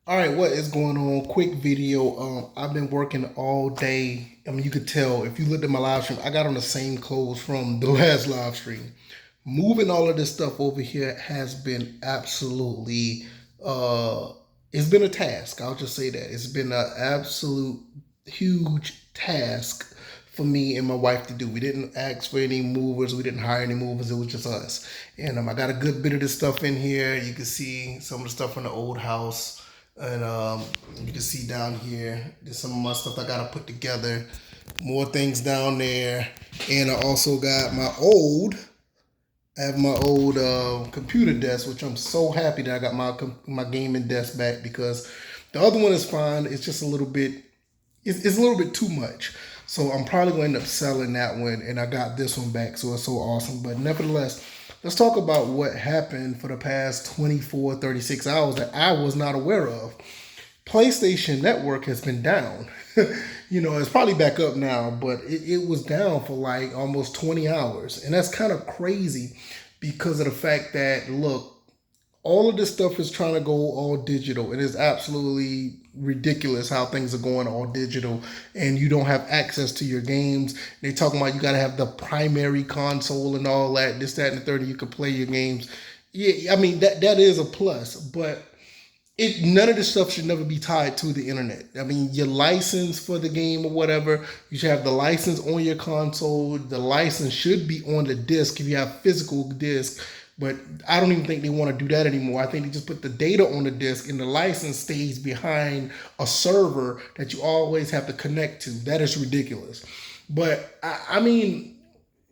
All right, what is going on? Quick video. I've been working all day. I mean, you could tell if you looked at my live stream, I got on the same clothes from the last live stream. Moving all of this stuff over here has been absolutely, uh, it's been a task. I'll just say that. It's been an absolute huge task for me and my wife to do. We didn't ask for any movers. We didn't hire any movers. It was just us. And I got a good bit of this stuff in here. You can see some of the stuff from the old house. And you can see down here, there's some of my stuff I gotta put together. More things down there. And I also got I have my old computer desk, which I'm so happy that I got my gaming desk back because the other one is fine. It's just a little bit, it's a little bit too much. So I'm probably going to end up selling that one, and I got this one back, so it's so awesome. But nevertheless, let's talk about what happened for the past 24, 36 hours that I was not aware of. PlayStation Network has been down. It's probably back up now, but it was down for like almost 20 hours. And that's kind of crazy because of the fact that, look, all of this stuff is trying to go all digital. It is absolutely ridiculous how things are going all digital and you don't have access to your games. They talking about you got to have the primary console and all that, this, that, and the third, and you can play your games. Yeah, I mean, that is a plus, but none of this stuff should never be tied to the internet. I mean, your license for the game or whatever, you should have the license on your console. The license should be on the disc if you have physical disc. But I don't even think they want to do that anymore. I think they just put the data on the disc and the license stays behind a server that you always have to connect to. That is ridiculous. But I mean,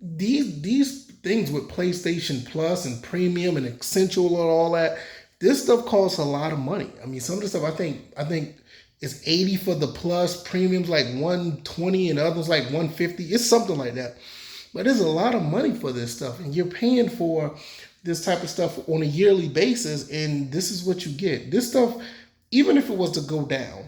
these things with PlayStation Plus and Premium and Essential and all that, this stuff costs a lot of money. I mean, some of the stuff I think it's 80 for the Plus, Premium's like 120 and others like 150. It's something like that. But there's a lot of money for this stuff, and you're paying for this type of stuff on a yearly basis, and this is what you get. This stuff, even if it was to go down,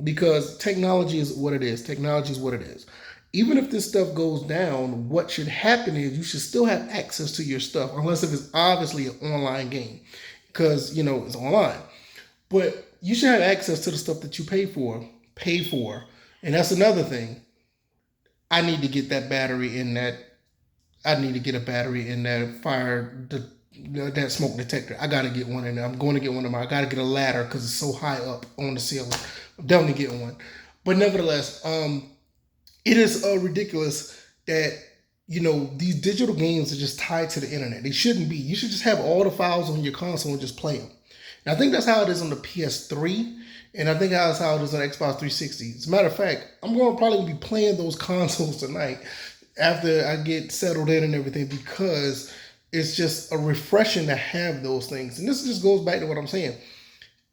because technology is what it is. Technology is what it is. Even if this stuff goes down, what should happen is you should still have access to your stuff, unless if it's obviously an online game, because it's online. But you should have access to the stuff that you pay for. Pay for, and that's another thing. I need to get that battery in that. I need to get a battery in that that smoke detector. I gotta get one in there. I'm going to get one of them. I gotta get a ladder because it's so high up on the ceiling. I'm definitely getting one. But nevertheless, it is ridiculous that these digital games are just tied to the internet. They shouldn't be. You should just have all the files on your console and just play them. And I think that's how it is on the PS3, and I think that's how it is on Xbox 360. As a matter of fact, I'm going to probably be playing those consoles tonight after I get settled in and everything, because it's just a refreshing to have those things. And this just goes back to what I'm saying.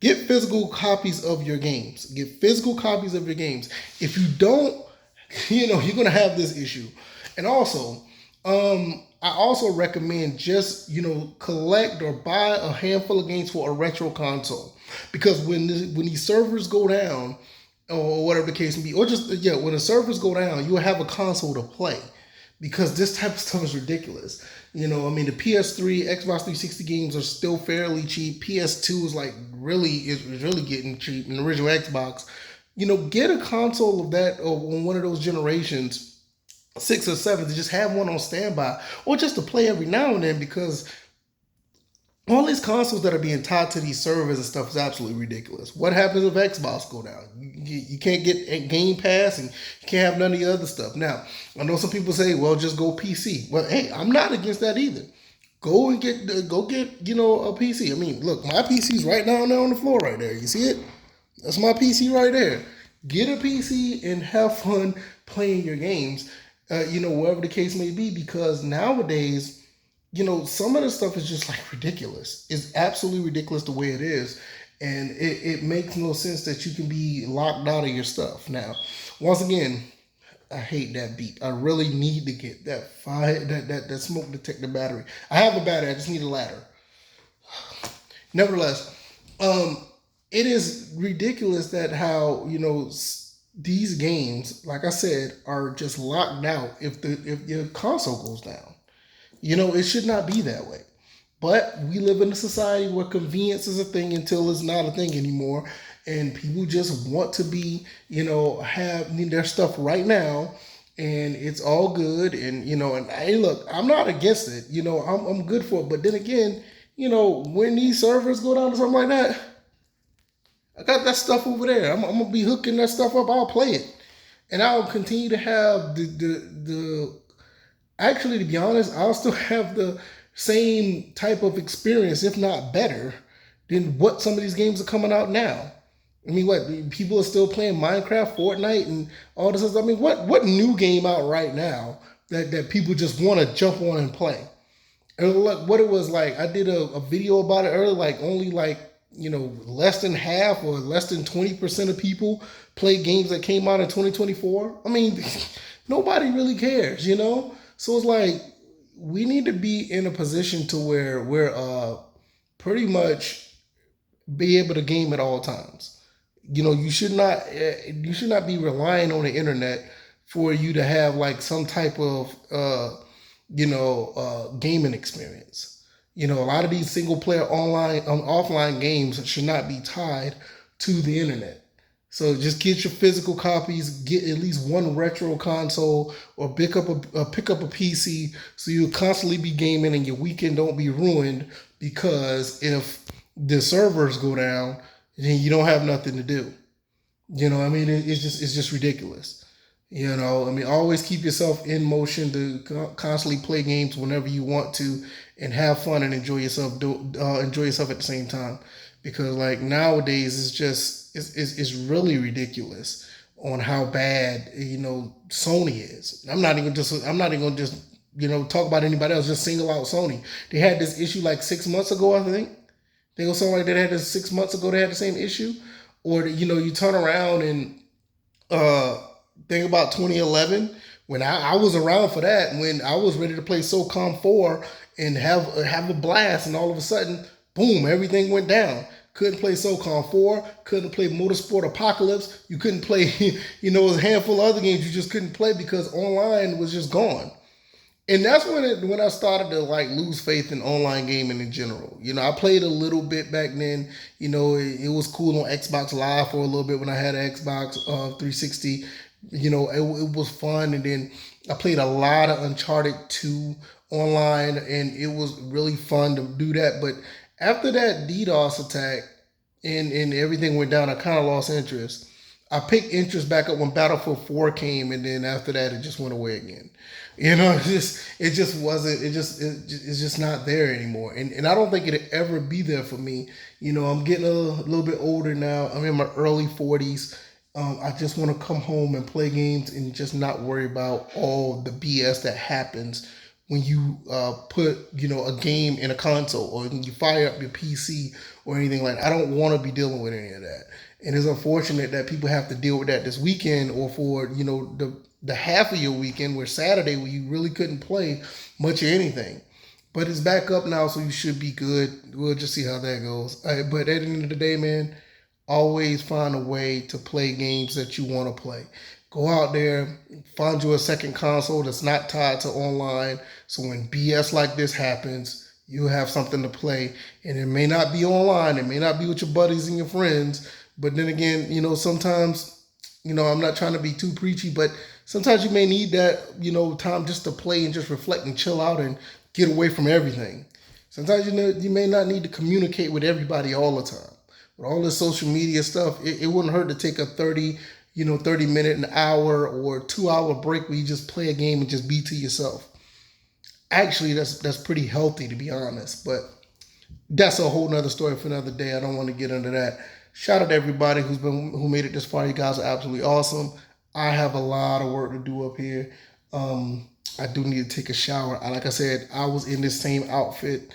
Get physical copies of your games. Get physical copies of your games. If you don't, you're going to have this issue. And also, I also recommend just, collect or buy a handful of games for a retro console. Because when these servers go down, or whatever the case may be, or just, when the servers go down, you'll have a console to play. Because this type of stuff is ridiculous. I mean, the PS3, Xbox 360 games are still fairly cheap. PS2 is really getting cheap. And the original Xbox, get a console of that or on one of those generations, 6 or 7, to just have one on standby, or just to play every now and then, because all these consoles that are being tied to these servers and stuff is absolutely ridiculous. What happens if Xbox go down? You can't get Game Pass, and you can't have none of the other stuff. Now, I know some people say, well, just go PC. Well, hey, I'm not against that either. Go get a PC. I mean, look, my PC's right down there on the floor right there. You see it? That's my PC right there. Get a PC and have fun playing your games, wherever the case may be, because nowadays, some of the stuff is just like ridiculous. It's absolutely ridiculous the way it is. And it makes no sense that you can be locked out of your stuff. Now, once again, I hate that beep. I really need to get that smoke detector battery. I have a battery, I just need a ladder. Nevertheless, it is ridiculous that how, these games, like I said, are just locked out if your console goes down. It should not be that way. But we live in a society where convenience is a thing until it's not a thing anymore. and people just want to be, have their stuff right now, and it's all good. And and hey, look, I'm not against it. I'm good for it. But then again, when these servers go down or something like that, I got that stuff over there. I'm gonna be hooking that stuff up. I'll play it, and I'll continue to have the. Actually, to be honest, I'll still have the same type of experience, if not better, than what some of these games are coming out now. I mean, what, people are still playing Minecraft, Fortnite, and all this stuff. I mean, what new game out right now that people just want to jump on and play? And look, what it was like, I did a video about it earlier, like only like, less than half or less than 20% of people play games that came out in 2024. I mean, nobody really cares, So it's like, we need to be in a position to where we're pretty much be able to game at all times. You should not be relying on the internet for you to have like some type of gaming experience. A lot of these single player online offline games should not be tied to the internet. So just get your physical copies, get at least one retro console, or pick up a PC so you'll constantly be gaming and your weekend don't be ruined, because if the servers go down, then you don't have nothing to do. I mean, it's just ridiculous. I mean, always keep yourself in motion to constantly play games whenever you want to, and have fun and enjoy yourself at the same time. Because like nowadays, it's really ridiculous on how bad Sony is. I'm not even gonna just talk about anybody else. Just single out Sony. They had this issue like 6 months ago, I think. They go something like that. They had this 6 months ago. They had the same issue, or you turn around and think about 2011, when I was around for that, when I was ready to play SOCOM 4 and have a blast, and all of a sudden, boom, everything went down. Couldn't play SOCOM 4, couldn't play Motorsport Apocalypse, you couldn't play, a handful of other games you just couldn't play because online was just gone. And that's when I started to like lose faith in online gaming in general. I played a little bit back then. It was cool on Xbox Live for a little bit when I had an Xbox 360. It was fun. And then I played a lot of Uncharted 2 online, and it was really fun to do that. But after that DDoS attack and everything went down, I kind of lost interest. I picked interest back up when Battlefield 4 came, and then after that, it just went away again. It's just not there anymore. And I don't think it'll ever be there for me. I'm getting a little bit older now. I'm in my early 40s. I just want to come home and play games and just not worry about all the BS that happens when you put a game in a console, or when you fire up your PC or anything like that. I don't want to be dealing with any of that. And it's unfortunate that people have to deal with that this weekend, or for the half of your weekend, where Saturday, where you really couldn't play much of anything. But it's back up now, so you should be good. We'll just see how that goes. But at the end of the day, man, always find a way to play games that you want to play. Go out there, find you a second console that's not tied to online, so when BS like this happens, you have something to play. And it may not be online, it may not be with your buddies and your friends, but then again, sometimes, I'm not trying to be too preachy, but sometimes you may need that, time just to play and just reflect and chill out and get away from everything. Sometimes, you may not need to communicate with everybody all the time. With all this social media stuff, it wouldn't hurt to take a 30-minute, an hour, or 2-hour break where you just play a game and just be to yourself. Actually, that's pretty healthy, to be honest. But that's a whole nother story for another day. I don't want to get into that. Shout out to everybody who made it this far. You guys are absolutely awesome. I have a lot of work to do up here. I do need to take a shower. Like I said, I was in this same outfit,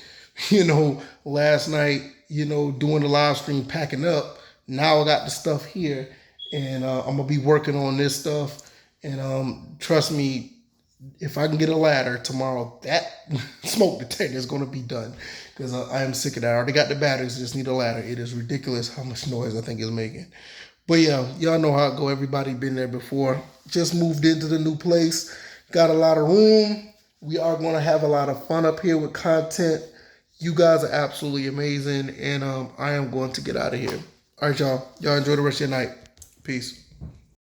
last night, doing the live stream, packing up. Now I got the stuff here, and I'm gonna be working on this stuff. And trust me, if I can get a ladder tomorrow, that smoke detector is gonna be done, because I am sick of that. I already got the batteries, just need a ladder. It is ridiculous how much noise I think it's making. But yeah, y'all know how it go. Everybody been there before. Just moved into the new place. Got a lot of room. We are going to have a lot of fun up here with content. You guys are absolutely amazing. And I am going to get out of here. All right, y'all. Y'all enjoy the rest of your night. Peace.